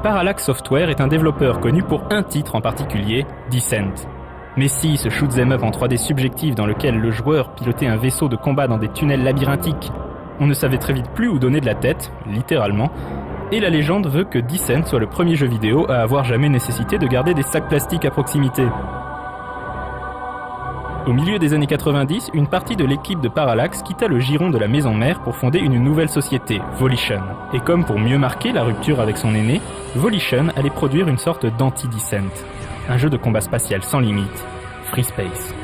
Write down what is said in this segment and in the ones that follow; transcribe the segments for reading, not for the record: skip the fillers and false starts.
Parallax Software est un développeur connu pour un titre en particulier, Descent. Mais si ce shoot'em up en 3D subjectif dans lequel le joueur pilotait un vaisseau de combat dans des tunnels labyrinthiques, on ne savait très vite plus où donner de la tête, littéralement, et la légende veut que Descent soit le premier jeu vidéo à avoir jamais nécessité de garder des sacs plastiques à proximité. Au milieu des années 90, une partie de l'équipe de Parallax quitta le giron de la maison mère pour fonder une nouvelle société, Volition. Et comme pour mieux marquer la rupture avec son aîné, Volition allait produire une sorte d'anti-Descent. Un jeu de combat spatial sans limite, Free Space.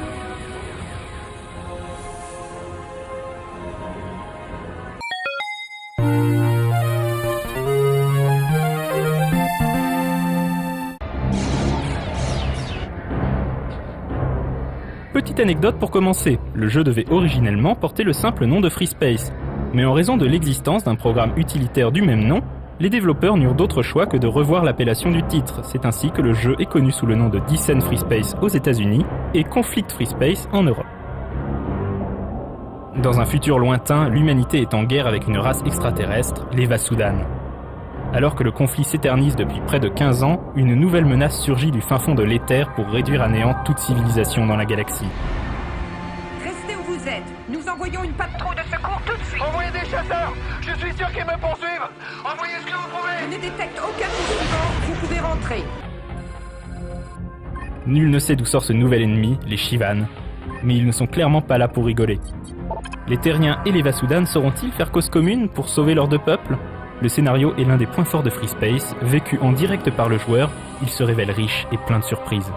Petite anecdote pour commencer, le jeu devait originellement porter le simple nom de Free Space, mais en raison de l'existence d'un programme utilitaire du même nom, les développeurs n'eurent d'autre choix que de revoir l'appellation du titre. C'est ainsi que le jeu est connu sous le nom de Descent Free Space aux États-Unis et Conflict Free Space en Europe. Dans un futur lointain, l'humanité est en guerre avec une race extraterrestre, les Vasudan. Alors que le conflit s'éternise depuis près de 15 ans, une nouvelle menace surgit du fin fond de l'éther pour réduire à néant toute civilisation dans la galaxie. Restez où vous êtes. Nous envoyons une patrouille de secours tout de suite. Envoyez des chasseurs. Je suis sûr qu'ils me poursuivent. Envoyez ce que vous pouvez. Je ne détecte aucun poursuivant. Vous pouvez rentrer. Nul ne sait d'où sort ce nouvel ennemi, les Shivan, mais ils ne sont clairement pas là pour rigoler. Les Terriens et les Vasudan sauront-ils faire cause commune pour sauver leurs deux peuples ? Le scénario est l'un des points forts de Free Space, vécu en direct par le joueur, il se révèle riche et plein de surprises.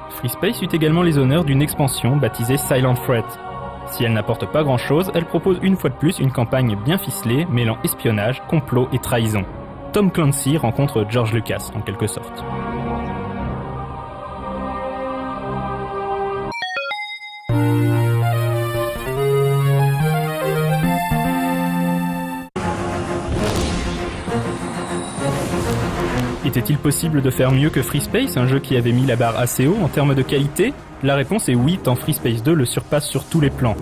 Free Space eut également les honneurs d'une expansion baptisée Silent Threat. Si elle n'apporte pas grand chose, elle propose une fois de plus une campagne bien ficelée mêlant espionnage, complot et trahison. Tom Clancy rencontre George Lucas en quelque sorte. Était-il possible de faire mieux que Free Space, un jeu qui avait mis la barre assez haut en termes de qualité ? La réponse est oui, tant Free Space 2 le surpasse sur tous les plans.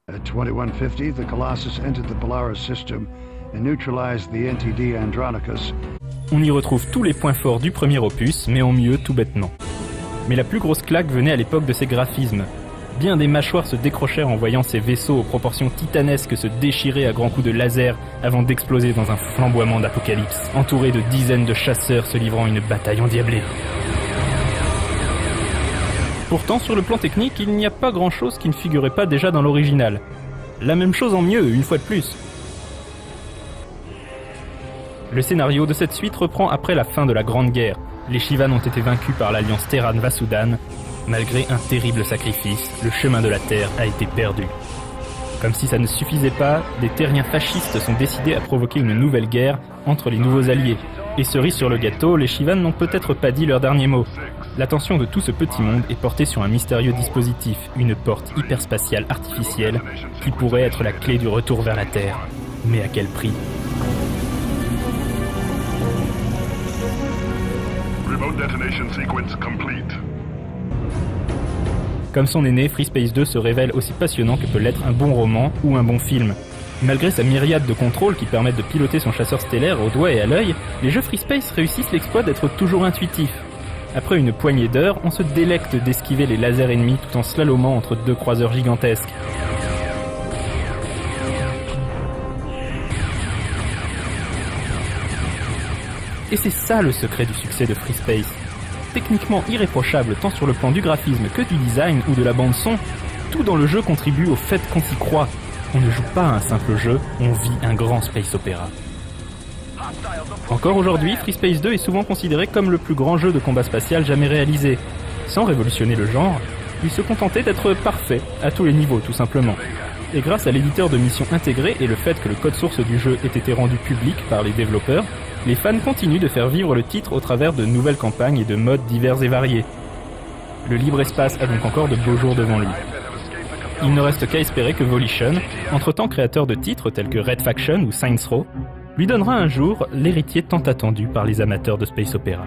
At 2150, the Colossus entered the Polaris system and neutralized the NTD Andronicus. On y retrouve tous les points forts du premier opus, mais en mieux tout bêtement. Mais la plus grosse claque venait à l'époque de ses graphismes. Bien des mâchoires se décrochèrent en voyant ces vaisseaux aux proportions titanesques se déchirer à grands coups de laser avant d'exploser dans un flamboiement d'apocalypse, entourés de dizaines de chasseurs se livrant une bataille endiablée. Pourtant, sur le plan technique, il n'y a pas grand-chose qui ne figurait pas déjà dans l'original. La même chose en mieux, une fois de plus. Le scénario de cette suite reprend après la fin de la Grande Guerre. Les Shivan ont été vaincus par l'alliance Terran-Vasudan. Malgré un terrible sacrifice, le chemin de la Terre a été perdu. Comme si ça ne suffisait pas, des terriens fascistes sont décidés à provoquer une nouvelle guerre entre les nouveaux alliés. Et cerise sur le gâteau, les Shivan n'ont peut-être pas dit leur dernier mot. L'attention de tout ce petit monde est portée sur un mystérieux dispositif, une porte hyperspatiale artificielle qui pourrait être la clé du retour vers la Terre. Mais à quel prix ? Remote detonation sequence complete. Comme son aîné, Free Space 2 se révèle aussi passionnant que peut l'être un bon roman ou un bon film. Malgré sa myriade de contrôles qui permettent de piloter son chasseur stellaire au doigt et à l'œil, les jeux Free Space réussissent l'exploit d'être toujours intuitifs. Après une poignée d'heures, on se délecte d'esquiver les lasers ennemis tout en slalomant entre deux croiseurs gigantesques. Et c'est ça le secret du succès de Free Space. Techniquement irréprochable tant sur le plan du graphisme que du design ou de la bande son, tout dans le jeu contribue au fait qu'on s'y croit. On ne joue pas à un simple jeu, on vit un grand space opéra. Encore aujourd'hui, Free Space 2 est souvent considéré comme le plus grand jeu de combat spatial jamais réalisé. Sans révolutionner le genre, il se contentait d'être parfait, à tous les niveaux tout simplement. Et grâce à l'éditeur de missions intégré et le fait que le code source du jeu ait été rendu public par les développeurs, les fans continuent de faire vivre le titre au travers de nouvelles campagnes et de modes divers et variés. Le libre espace a donc encore de beaux jours devant lui. Il ne reste qu'à espérer que Volition, entre-temps créateur de titres tels que Red Faction ou Saints Row, lui donnera un jour l'héritier tant attendu par les amateurs de space opéra.